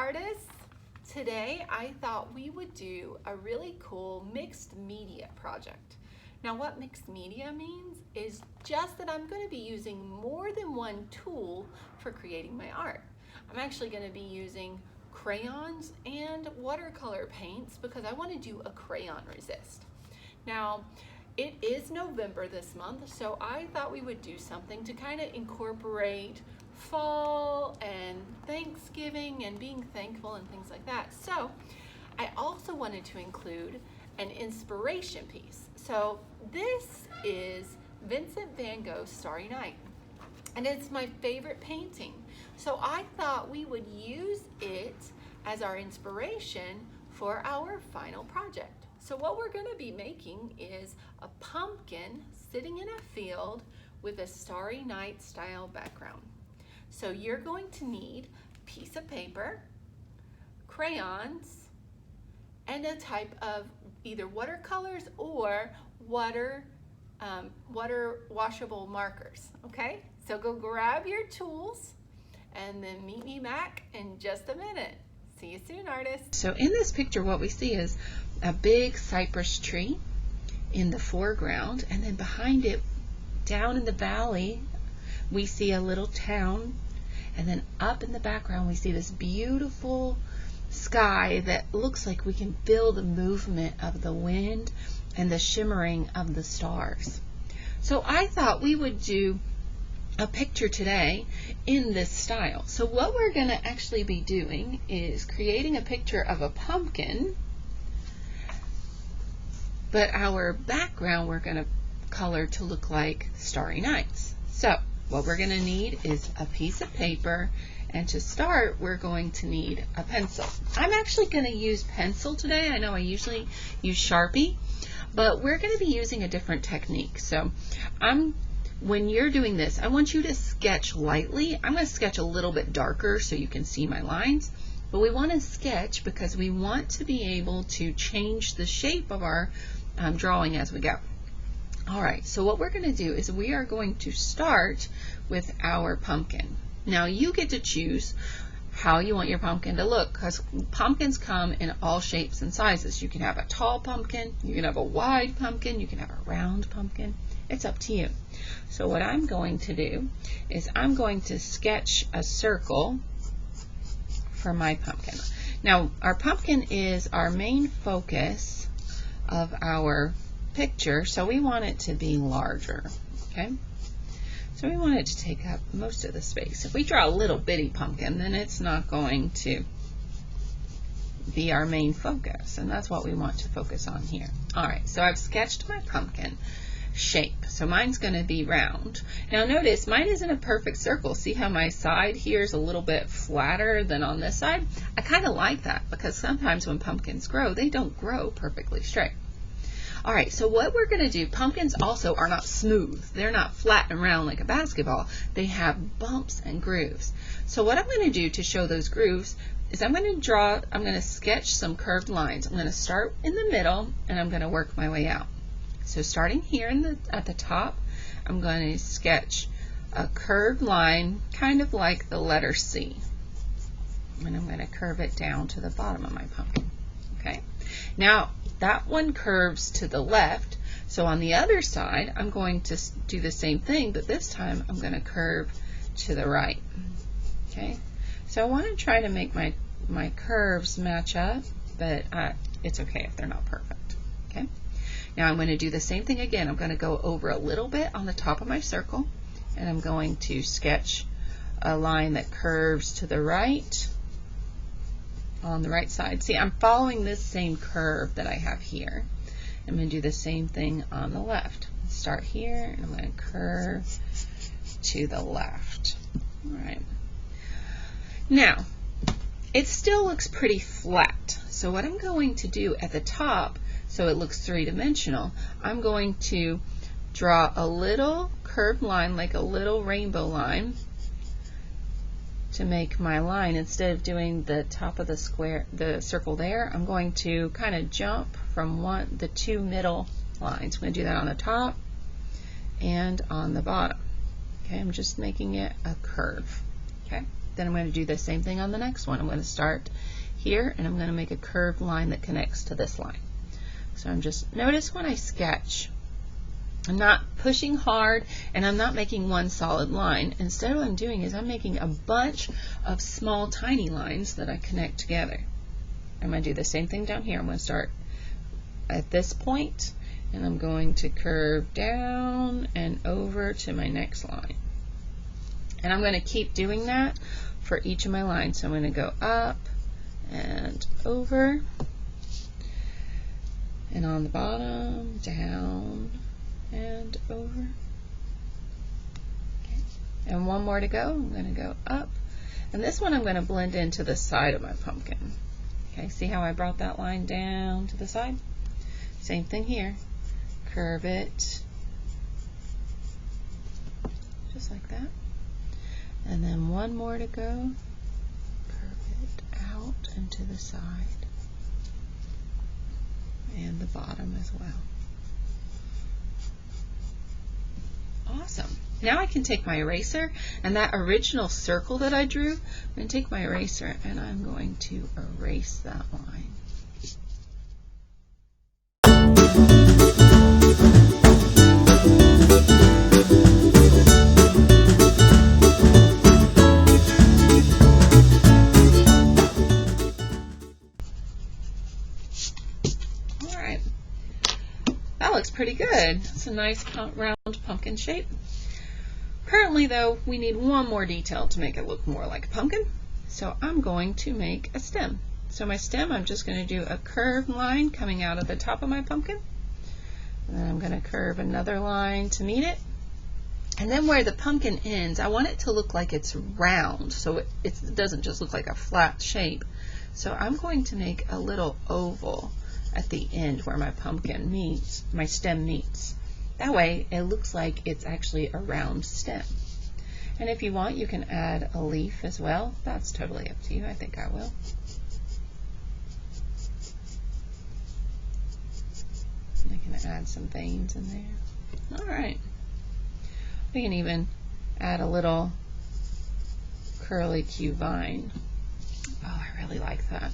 artists. Today I thought we would do a really cool mixed media project. Now what mixed media means is just that I'm going to be using more than one tool for creating my art. I'm actually going to be using crayons and watercolor paints because I want to do a crayon resist. Now it is November this month, so I thought we would do something to kind of incorporate fall and Thanksgiving and being thankful and things like that. So I also wanted to include an inspiration piece. So this is Vincent van Gogh's Starry Night, and it's my favorite painting. So I thought we would use it as our inspiration for our final project. So what we're going to be making is a pumpkin sitting in a field with a Starry Night style background. So you're going to need a piece of paper, crayons, and a type of either watercolors or water washable markers, okay? So go grab your tools and then meet me back in just a minute. See you soon, artists. So in this picture, what we see is a big cypress tree in the foreground, and then behind it, down in the valley, we see a little town, and then up in the background we see this beautiful sky that looks like we can feel the movement of the wind and the shimmering of the stars. So I thought we would do a picture today in this style. So what we're going to actually be doing is creating a picture of a pumpkin, but our background we're going to color to look like Starry Nights. So what we're going to need is a piece of paper, and to start we're going to need a pencil. I'm actually going to use pencil today. I know I usually use Sharpie, but we're going to be using a different technique. So when you're doing this, I want you to sketch lightly. I'm going to sketch a little bit darker so you can see my lines, but we want to sketch because we want to be able to change the shape of our drawing as we go. Alright, so what we're going to do is we are going to start with our pumpkin. Now you get to choose how you want your pumpkin to look, because pumpkins come in all shapes and sizes. You can have a tall pumpkin, you can have a wide pumpkin, you can have a round pumpkin. It's up to you. So what I'm going to do is I'm going to sketch a circle for my pumpkin. Now our pumpkin is our main focus of our picture, so we want it to be larger, okay? So we want it to take up most of the space. If we draw a little bitty pumpkin, then it's not going to be our main focus, and that's what we want to focus on here. Alright, so I've sketched my pumpkin shape. So mine's going to be round. Now notice mine isn't a perfect circle. See how my side here is a little bit flatter than on this side? I kind of like that because sometimes when pumpkins grow, they don't grow perfectly straight. Alright, so what we're going to do, pumpkins also are not smooth. They're not flat and round like a basketball. They have bumps and grooves. So what I'm going to do to show those grooves is I'm going to sketch some curved lines. I'm going to start in the middle and I'm going to work my way out. So starting here at the top, I'm going to sketch a curved line, kind of like the letter C. And I'm going to curve it down to the bottom of my pumpkin. Okay. Now that one curves to the left, so on the other side I'm going to do the same thing, but this time I'm going to curve to the right. Okay, so I want to try to make my curves match up, but it's okay if they're not perfect. Okay, now I'm going to do the same thing again. I'm going to go over a little bit on the top of my circle, and I'm going to sketch a line that curves to the right on the right side. See, I'm following this same curve that I have here. I'm going to do the same thing on the left. Start here, and I'm going to curve to the left. Alright. Now, it still looks pretty flat. So what I'm going to do at the top, so it looks three-dimensional, I'm going to draw a little curved line, like a little rainbow line, to make my line. Instead of doing the top of the circle there, I'm going to kind of jump from the two middle lines. I'm going to do that on the top and on the bottom. Okay, I'm just making it a curve. Okay, Then I'm going to do the same thing on the next one. I'm going to start here and I'm going to make a curved line that connects to this line. So I'm just, notice when I sketch, I'm not pushing hard and I'm not making one solid line. Instead what I'm doing is I'm making a bunch of small tiny lines that I connect together. I'm going to do the same thing down here. I'm going to start at this point and I'm going to curve down and over to my next line. And I'm going to keep doing that for each of my lines. So I'm going to go up and over and on the bottom, down and over. Okay. And one more to go. I'm going to go up. And this one I'm going to blend into the side of my pumpkin. Okay, see how I brought that line down to the side? Same thing here. Curve it just like that. And then one more to go. Curve it out and to the side. And the bottom as well. Awesome. Now I can take my eraser and that original circle that I drew, I'm going to take my eraser and I'm going to erase that line. Alright, that looks pretty good. It's a nice round pumpkin shape. Currently though, we need one more detail to make it look more like a pumpkin. So I'm going to make a stem. So my stem, I'm just going to do a curved line coming out of the top of my pumpkin. And then I'm going to curve another line to meet it. And then where the pumpkin ends, I want it to look like it's round, so it doesn't just look like a flat shape. So I'm going to make a little oval at the end where my pumpkin meets, my stem meets. That way it looks like it's actually a round stem. And if you want, you can add a leaf as well. That's totally up to you. I think I will. I can add some veins in there. Alright. We can even add a little curly Q vine. Oh, I really like that.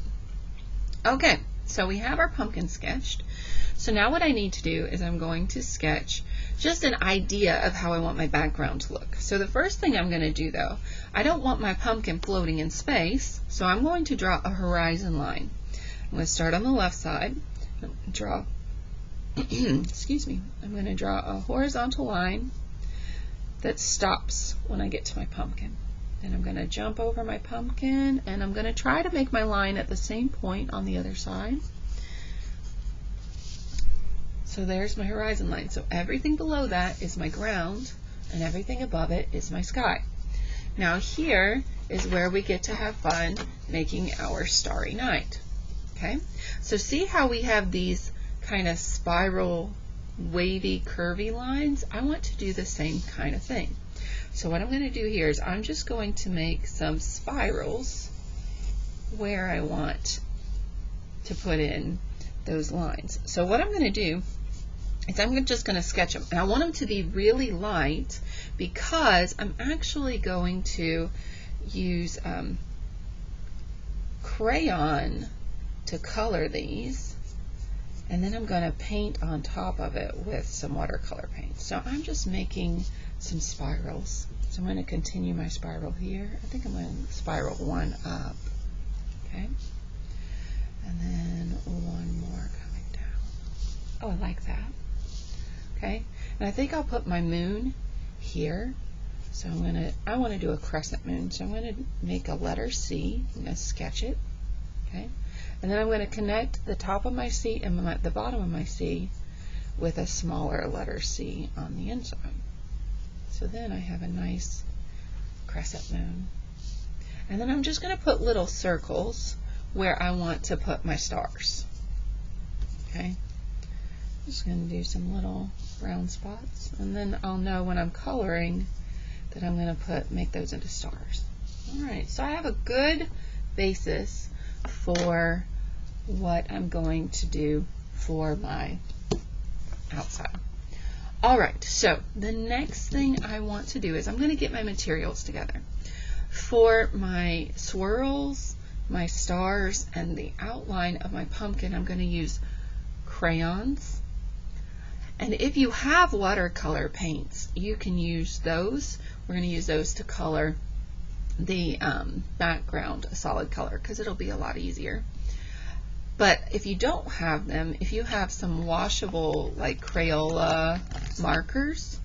Okay, so we have our pumpkin sketched. So now what I need to do is I'm going to sketch just an idea of how I want my background to look. So the first thing I'm going to do though, I don't want my pumpkin floating in space, so I'm going to draw a horizon line. I'm going to start on the left side, draw, excuse me, I'm going to draw a horizontal line that stops when I get to my pumpkin. Then I'm going to jump over my pumpkin and I'm going to try to make my line at the same point on the other side. So there's my horizon line. So everything below that is my ground and everything above it is my sky. Now here is where we get to have fun making our Starry Night. Okay, so see how we have these kind of spiral, wavy, curvy lines? I want to do the same kind of thing. So what I'm going to do here is I'm just going to make some spirals where I want to put in those lines. So what I'm going to do is I'm just going to sketch them. And I want them to be really light because I'm actually going to use crayon to color these. And then I'm going to paint on top of it with some watercolor paint. So I'm just making some spirals. So I'm going to continue my spiral here. I think I'm going to spiral one up. Okay. And then one more coming down. Oh, I like that. Okay. And I think I'll put my moon here. So I want to do a crescent moon. So I'm going to make a letter C. I'm going to sketch it. Okay. And then I'm going to connect the top of my C and the bottom of my C with a smaller letter C on the inside. So then I have a nice crescent moon. And then I'm just going to put little circles where I want to put my stars. Okay. Just going to do some little brown spots. And then I'll know when I'm coloring that I'm going to make those into stars. Alright, so I have a good basis for what I'm going to do for my outside. Alright, so the next thing I want to do is I'm going to get my materials together. for my swirls, my stars, and the outline of my pumpkin, I'm going to use crayons. And if you have watercolor paints, you can use those. We're going to use those to color the background a solid color because it'll be a lot easier. But if you don't have them, if you have some washable like Crayola markers,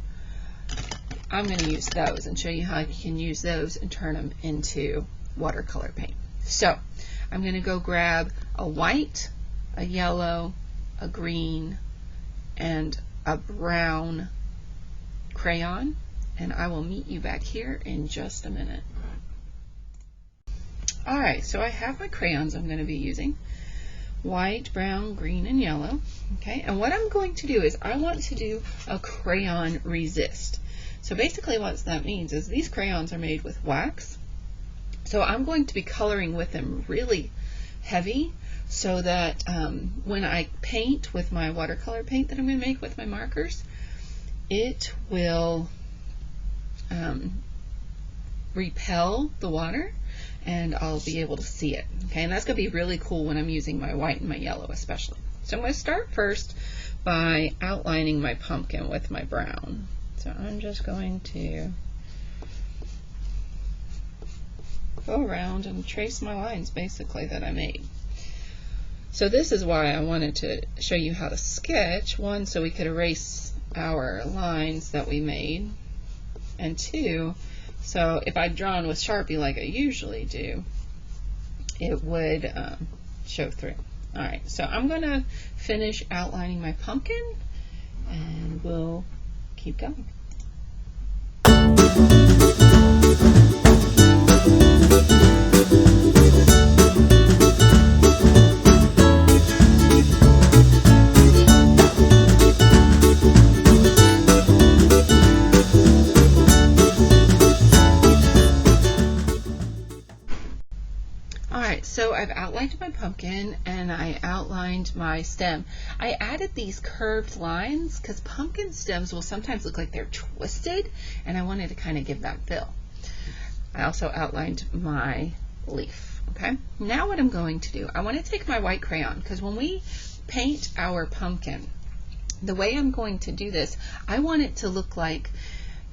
I'm going to use those and show you how you can use those and turn them into watercolor paint. So I'm going to go grab a white, a yellow, a green, and a brown crayon, and I will meet you back here in just a minute. Alright, so I have my crayons I'm going to be using. White, brown, green, and yellow. Okay, and what I'm going to do is I want to do a crayon resist. So basically what that means is these crayons are made with wax. So I'm going to be coloring with them really heavy so that when I paint with my watercolor paint that I'm going to make with my markers, it will repel the water and I'll be able to see it. Okay, and that's going to be really cool when I'm using my white and my yellow especially. So I'm going to start first by outlining my pumpkin with my brown. So I'm just going to go around and trace my lines basically that I made. So this is why I wanted to show you how to sketch. One, so we could erase our lines that we made, and two, so if I'd drawn with Sharpie like I usually do, it would show through. Alright, so I'm going to finish outlining my pumpkin and we'll keep going. So I've outlined my pumpkin and I outlined my stem. I added these curved lines because pumpkin stems will sometimes look like they're twisted, and I wanted to kind of give that feel. I also outlined my leaf. Okay, now what I'm going to do, I want to take my white crayon because when we paint our pumpkin, the way I'm going to do this, I want it to look like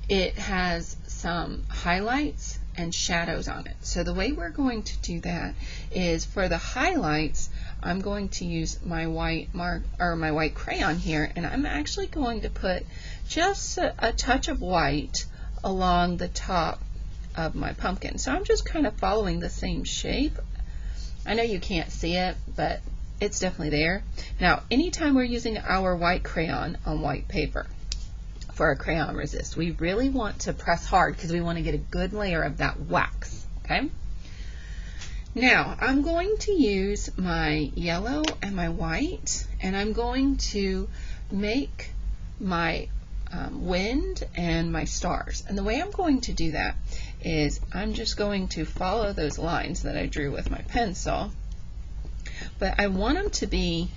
it has some highlights and shadows on it. So the way we're going to do that is for the highlights, I'm going to use my white my white crayon here, and I'm actually going to put just a touch of white along the top of my pumpkin. So I'm just kind of following the same shape. I know you can't see it, but it's definitely there. Now, anytime we're using our white crayon on white paper, for a crayon resist, we really want to press hard because we want to get a good layer of that wax. Okay, now I'm going to use my yellow and my white, and I'm going to make my wind and my stars. And the way I'm going to do that is I'm just going to follow those lines that I drew with my pencil, but I want them to be,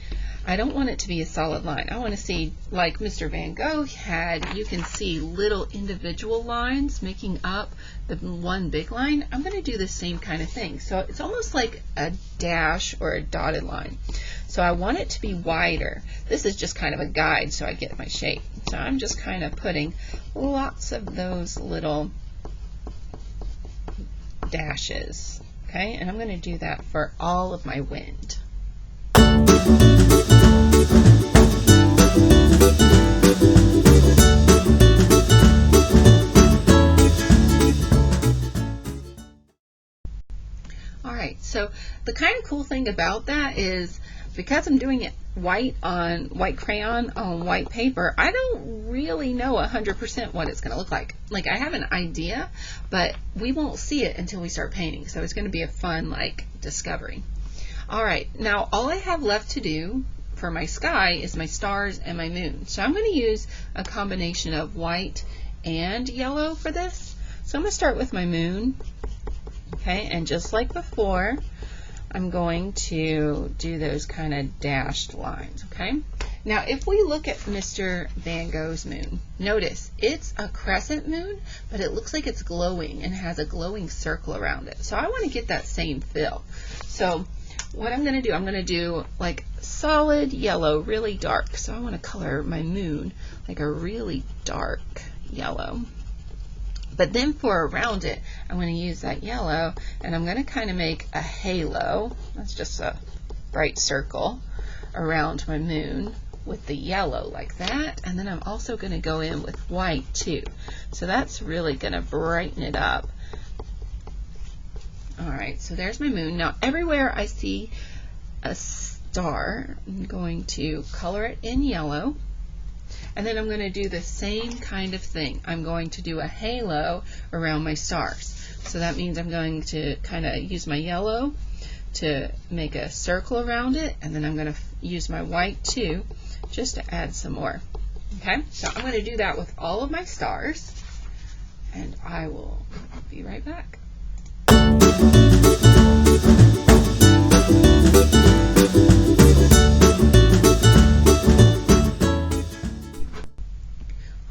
I don't want it to be a solid line. I want to see, like Mr. Van Gogh had, you can see little individual lines making up the one big line. I'm going to do the same kind of thing. So it's almost like a dash or a dotted line. So I want it to be wider. This is just kind of a guide so I get my shape. So I'm just kind of putting lots of those little dashes. Okay, and I'm going to do that for all of my wind. Alright, so the kind of cool thing about that is because I'm doing it white on white crayon on white paper, I don't really know 100% what it's going to look like. Like, I have an idea, but we won't see it until we start painting, so it's going to be a fun, like, discovery. Alright, now all I have left to do for my sky is my stars and my moon. So I'm going to use a combination of white and yellow for this. So I'm going to start with my moon. Okay, and just like before, I'm going to do those kind of dashed lines. Okay, Now, if we look at Mr. Van Gogh's moon, notice it's a crescent moon, but it looks like it's glowing and has a glowing circle around it. So I want to get that same feel. So what I'm going to do, I'm going to do like solid yellow, really dark. So I want to color my moon like a really dark yellow. But then for around it, I'm going to use that yellow, and I'm going to kind of make a halo. That's just a bright circle around my moon with the yellow like that. And then I'm also going to go in with white too. So that's really going to brighten it up. Alright, so there's my moon. Now everywhere I see a star, I'm going to color it in yellow. And then I'm going to do the same kind of thing. I'm going to do a halo around my stars. So that means I'm going to kind of use my yellow to make a circle around it, and then I'm going to use my white too, just to add some more. Okay, so I'm going to do that with all of my stars, and I will be right back.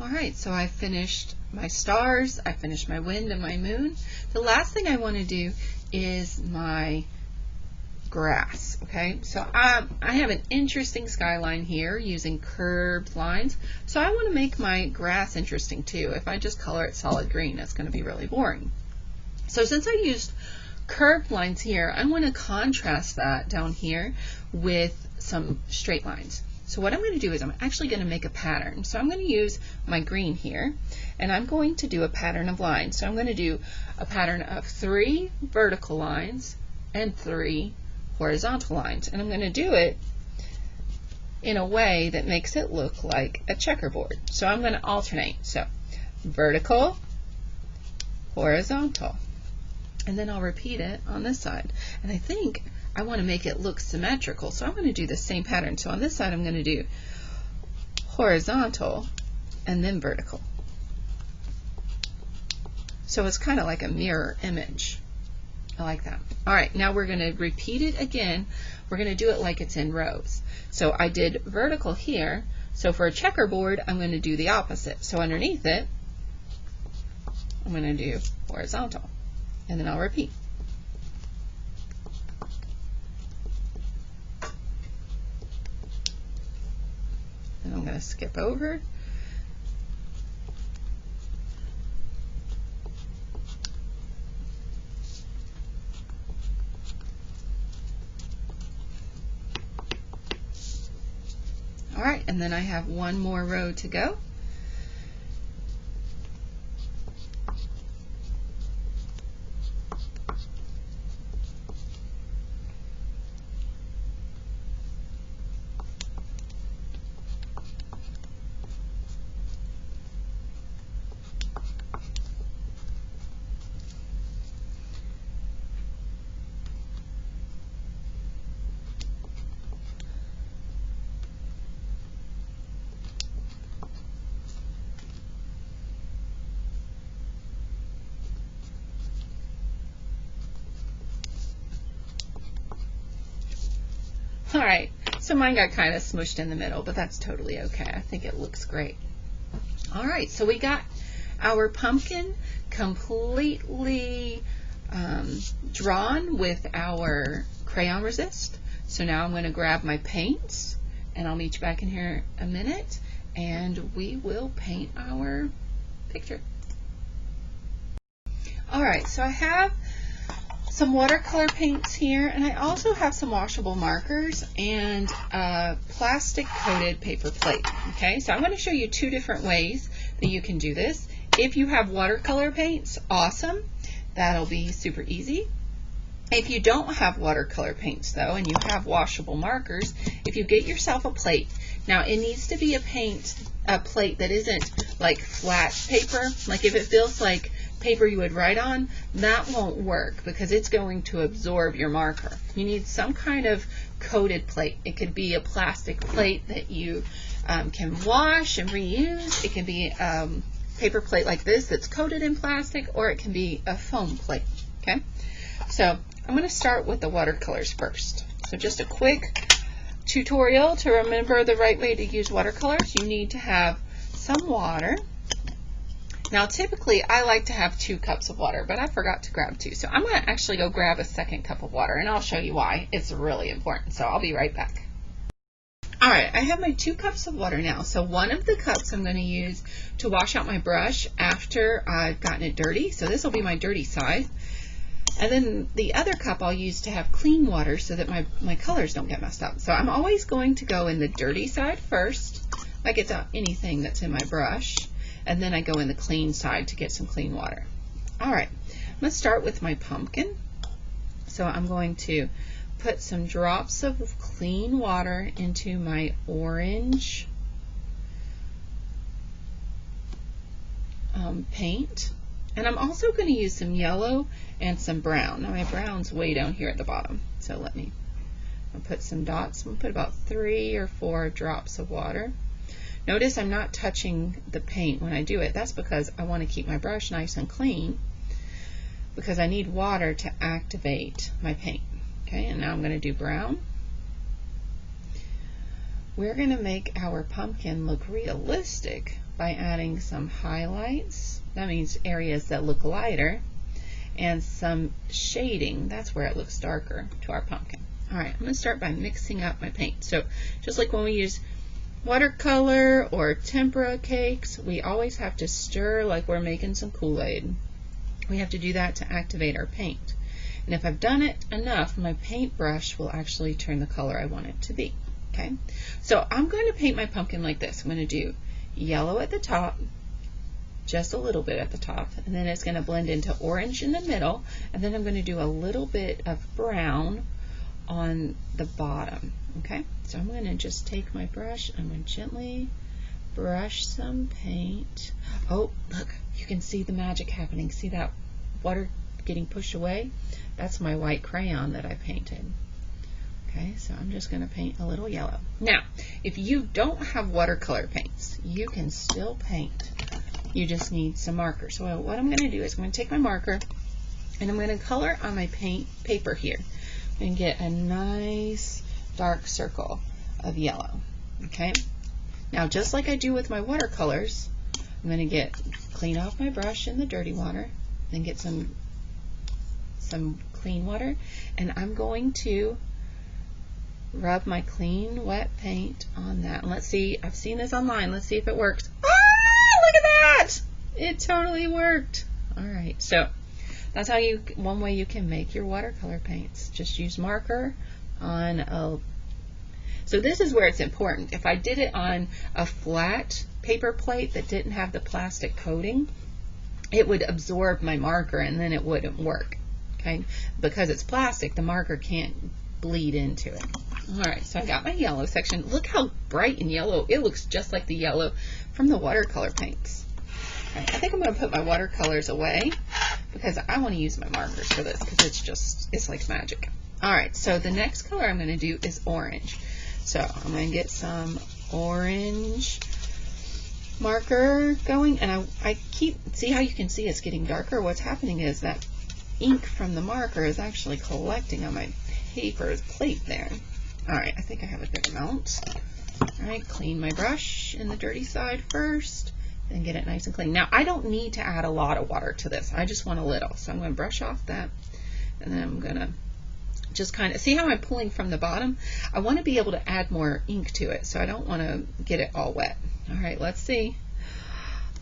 Alright, so I finished my stars, I finished my wind and my moon. The last thing I want to do is my grass. Okay, so I have an interesting skyline here using curved lines, so I want to make my grass interesting too. If I just color it solid green, that's going to be really boring. So since I used curved lines here, I want to contrast that down here with some straight lines. So what I'm going to do is I'm actually going to make a pattern. So I'm going to use my green here, and I'm going to do a pattern of lines. So I'm going to do a pattern of 3 vertical lines and 3 horizontal lines, and I'm going to do it in a way that makes it look like a checkerboard. So I'm going to alternate. So vertical, horizontal, and then I'll repeat it on this side. And I think I want to make it look symmetrical, so I'm going to do the same pattern. So on this side I'm going to do horizontal and then vertical. So it's kind of like a mirror image. I like that. Alright, now we're going to repeat it again. We're going to do it like it's in rows. So I did vertical here, so for a checkerboard I'm going to do the opposite. So underneath it I'm going to do horizontal, and then I'll repeat. And I'm going to skip over. Alright, and then I have one more row to go. Alright, so mine got kind of smushed in the middle, but that's totally okay. I think it looks great. Alright, so we got our pumpkin completely drawn with our crayon resist. So now I'm going to grab my paints, and I'll meet you back in here a minute, and we will paint our picture. Alright, so I have some watercolor paints here, and I also have some washable markers and a plastic coated paper plate. Okay, so I'm going to show you 2 different ways that you can do this. If you have watercolor paints, awesome, that'll be super easy. If you don't have watercolor paints though, and you have washable markers, if you get yourself a plate, now it needs to be a plate that isn't like flat paper. Like if it feels like paper you would write on, that won't work because it's going to absorb your marker. You need some kind of coated plate. It could be a plastic plate that you can wash and reuse. It can be a paper plate like this that's coated in plastic, or it can be a foam plate. Okay, so I'm going to start with the watercolors first. So just a quick tutorial to remember the right way to use watercolors, you need to have some water. Now typically I like to have 2 cups of water, but I forgot to grab 2. So I'm going to actually go grab a second cup of water, and I'll show you why. It's really important. So I'll be right back. Alright, I have my 2 cups of water now. So one of the cups I'm going to use to wash out my brush after I've gotten it dirty. So this will be my dirty side. And then the other cup I'll use to have clean water so that my colors don't get messed up. So I'm always going to go in the dirty side first, like it's anything that's in my brush. And then I go in the clean side to get some clean water. Alright, I'm going to start with my pumpkin. So I'm going to put some drops of clean water into my orange paint, and I'm also going to use some yellow and some brown. Now my brown's way down here at the bottom, so I'll put some dots. I'm going to put about 3 or 4 drops of water. Notice I'm not touching the paint when I do it. That's because I want to keep my brush nice and clean, because I need water to activate my paint. Okay, and now I'm going to do brown. We're going to make our pumpkin look realistic by adding some highlights. That means areas that look lighter, and some shading. That's where it looks darker to our pumpkin. Alright, I'm going to start by mixing up my paint. So just like when we use watercolor or tempera cakes, we always have to stir like we're making some Kool-Aid. We have to do that to activate our paint. And if I've done it enough, my paintbrush will actually turn the color I want it to be. Okay, so I'm going to paint my pumpkin like this. I'm going to do yellow at the top, just a little bit at the top, and then it's going to blend into orange in the middle, and then I'm going to do a little bit of brown on the bottom. Okay, so I'm going to just take my brush and I'm going to gently brush some paint. Oh, look, you can see the magic happening. See that water getting pushed away? That's my white crayon that I painted. Okay, so I'm just going to paint a little yellow. Now, if you don't have watercolor paints, you can still paint. You just need some marker. So what I'm going to do is I'm going to take my marker and I'm going to color on my paint paper here and get a nice dark circle of yellow. Okay, now just like I do with my watercolors, I'm going to clean off my brush in the dirty water, then get some clean water, and I'm going to rub my clean wet paint on that. And let's see, I've seen this online, let's see if it works. Ah, look at that! It totally worked. Alright, so that's how one way you can make your watercolor paints. Just use marker on so this is where it's important. If I did it on a flat paper plate that didn't have the plastic coating, it would absorb my marker and then it wouldn't work. Okay, because it's plastic, the marker can't bleed into it. Alright, so I got my yellow section. Look how bright and yellow. It looks just like the yellow from the watercolor paints. Right, I think I'm going to put my watercolors away because I want to use my markers for this because it's like magic. Alright, so the next color I'm going to do is orange. So I'm going to get some orange marker going, and I see how you can see it's getting darker? What's happening is that ink from the marker is actually collecting on my paper plate there. Alright, I think I have a good amount. Alright, clean my brush in the dirty side first, then get it nice and clean. Now, I don't need to add a lot of water to this. I just want a little. So I'm going to brush off that, and then I'm going to just kind of, see how I'm pulling from the bottom? I want to be able to add more ink to it, so I don't want to get it all wet. Alright, let's see.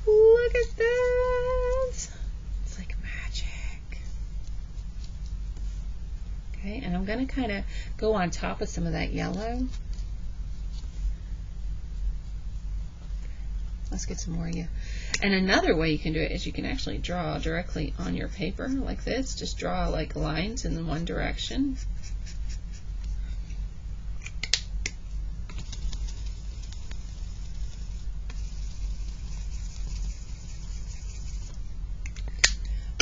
Look at that! It's like magic. Okay, and I'm going to kind of go on top of some of that yellow. Let's get some more of you. And another way you can do it is you can actually draw directly on your paper like this. Just draw like lines in one direction.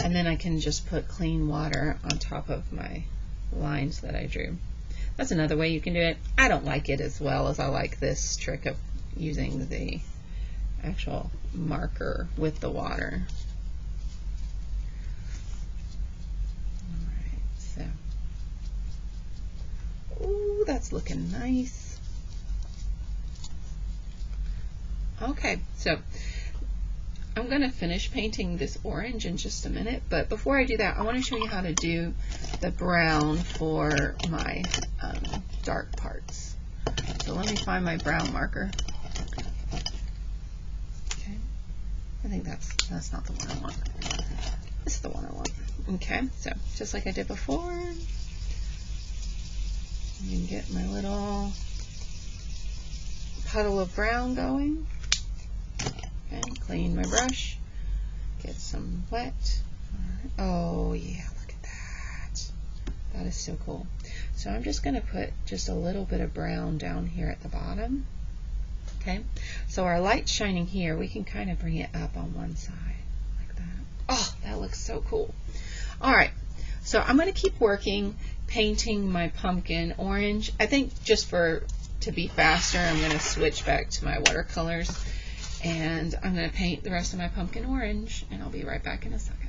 And then I can just put clean water on top of my lines that I drew. That's another way you can do it. I don't like it as well as I like this trick of using the actual marker with the water. Alright, so, ooh, that's looking nice. Okay, so I'm going to finish painting this orange in just a minute, but before I do that, I want to show you how to do the brown for my dark parts. So let me find my brown marker. Okay, I think that's not the one I want. This is the one I want. Okay, so just like I did before, you can get my little puddle of brown going. Okay, clean my brush, get some wet. Oh yeah, look at that. That is so cool. So I'm just going to put just a little bit of brown down here at the bottom. Okay, so our light's shining here. We can kind of bring it up on one side like that. Oh, that looks so cool. All right, so I'm going to keep working painting my pumpkin orange. I think just to be faster, I'm going to switch back to my watercolors, and I'm going to paint the rest of my pumpkin orange, and I'll be right back in a second.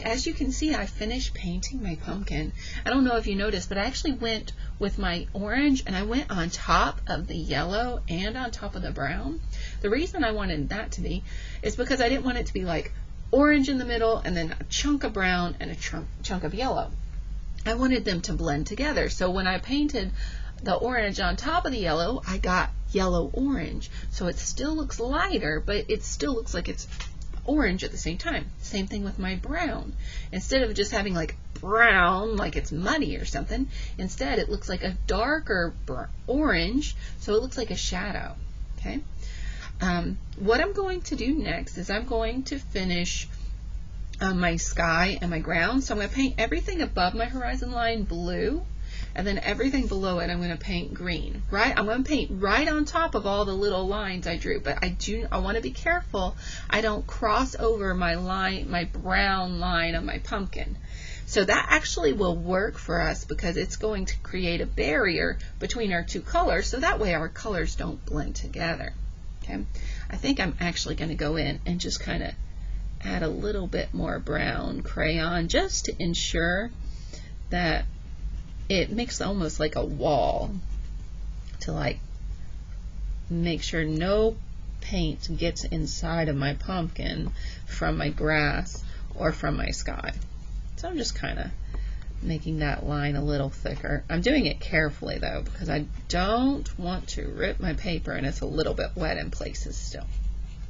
As you can see, I finished painting my pumpkin. I don't know if you noticed, but I actually went with my orange and I went on top of the yellow and on top of the brown. The reason I wanted that to be is because I didn't want it to be like orange in the middle and then a chunk of brown and a chunk of yellow. I wanted them to blend together. So when I painted the orange on top of the yellow, I got yellow orange. So it still looks lighter, but it still looks like it's orange at the same time. Same thing with my brown. Instead of just having like brown, like it's muddy or something, instead it looks like a darker orange, so it looks like a shadow. Okay. What I'm going to do next is I'm going to finish my sky and my ground. So I'm going to paint everything above my horizon line blue, and then everything below it I'm going to paint green. Right? I'm going to paint right on top of all the little lines I drew, but I want to be careful I don't cross over my line, my brown line of my pumpkin. So that actually will work for us because it's going to create a barrier between our two colors, so that way our colors don't blend together. Okay? I think I'm actually going to go in and just kind of add a little bit more brown crayon just to ensure that it makes almost like a wall to like make sure no paint gets inside of my pumpkin from my grass or from my sky. So I'm just kind of making that line a little thicker. I'm doing it carefully though because I don't want to rip my paper and it's a little bit wet in places still.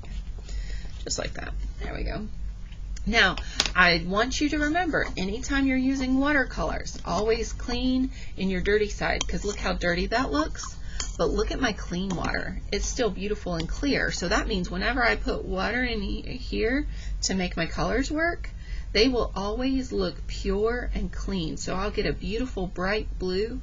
Okay. Just like that. There we go. Now, I want you to remember, anytime you're using watercolors, always clean in your dirty side, because look how dirty that looks. But look at my clean water. It's still beautiful and clear. So that means whenever I put water in here to make my colors work, they will always look pure and clean. So I'll get a beautiful bright blue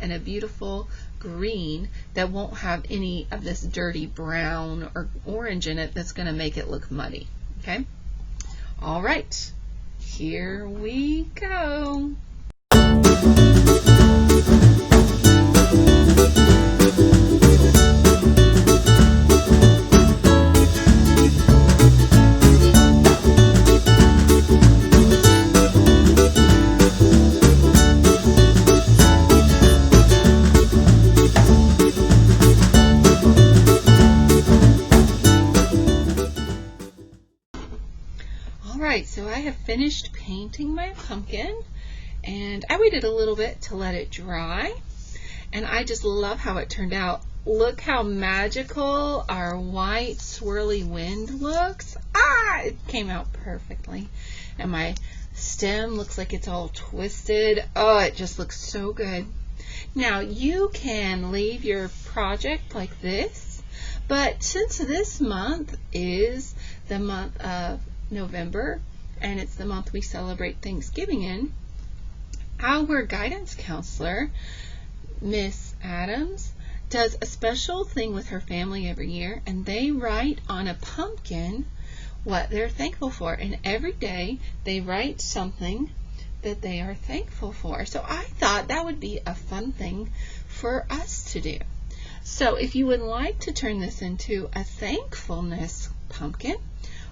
and a beautiful green that won't have any of this dirty brown or orange in it that's going to make it look muddy. Okay? All right, here we go. Alright, so I have finished painting my pumpkin, and I waited a little bit to let it dry, and I just love how it turned out. Look how magical our white swirly wind looks. It came out perfectly, and my stem looks like it's all twisted. Oh, it just looks so good. Now you can leave your project like this, but since this month is the month of November, and it's the month we celebrate Thanksgiving in, our guidance counselor, Miss Adams, does a special thing with her family every year, and they write on a pumpkin what they're thankful for, and every day they write something that they are thankful for. So I thought that would be a fun thing for us to do. So if you would like to turn this into a thankfulness pumpkin,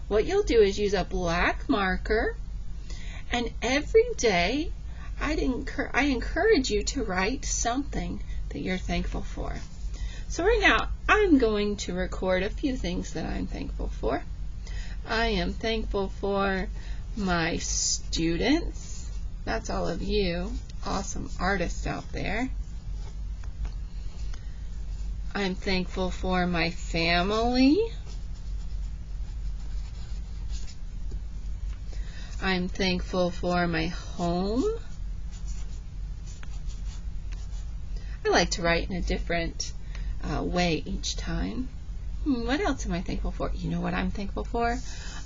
what you'll do is use a black marker, and every day I encourage you to write something that you're thankful for. So right now I'm going to record a few things that I'm thankful for. I am thankful for my students. That's all of you awesome artists out there. I'm thankful for my family. I'm thankful for my home. I like to write in a different way each time. What else am I thankful for? You know what I'm thankful for?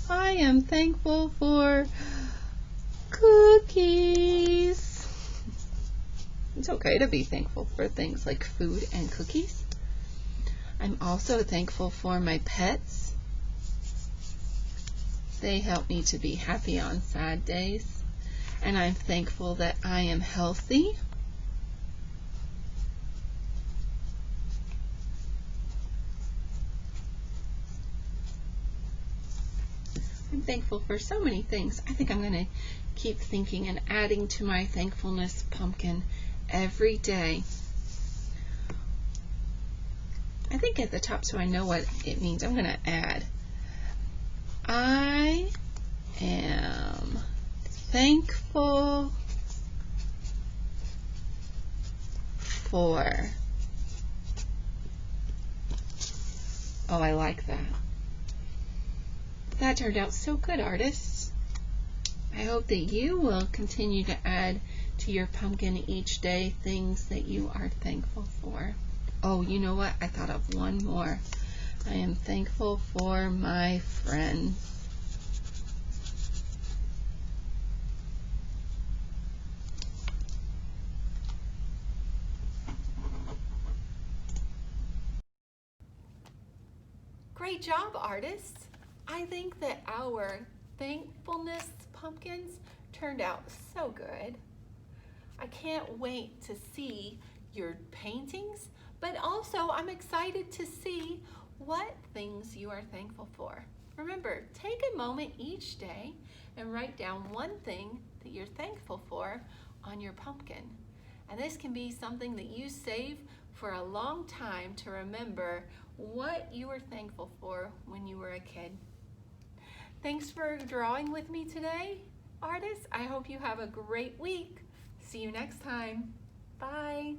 I am thankful for cookies. It's okay to be thankful for things like food and cookies. I'm also thankful for my pets. They help me to be happy on sad days. And I'm thankful that I am healthy. I'm thankful for so many things. I think I'm going to keep thinking and adding to my thankfulness pumpkin every day. I think at the top, so I know what it means, I'm going to add, I am thankful for. Oh, I like that. That turned out so good, artists. I hope that you will continue to add to your pumpkin each day things that you are thankful for. Oh, you know what? I thought of one more. I am thankful for my friends. Great job, artists. I think that our thankfulness pumpkins turned out so good. I can't wait to see your paintings, but also I'm excited to see what things you are thankful for. Remember, take a moment each day and write down one thing that you're thankful for on your pumpkin. And this can be something that you save for a long time to remember what you were thankful for when you were a kid. Thanks for drawing with me today, artists. I hope you have a great week. See you next time. Bye.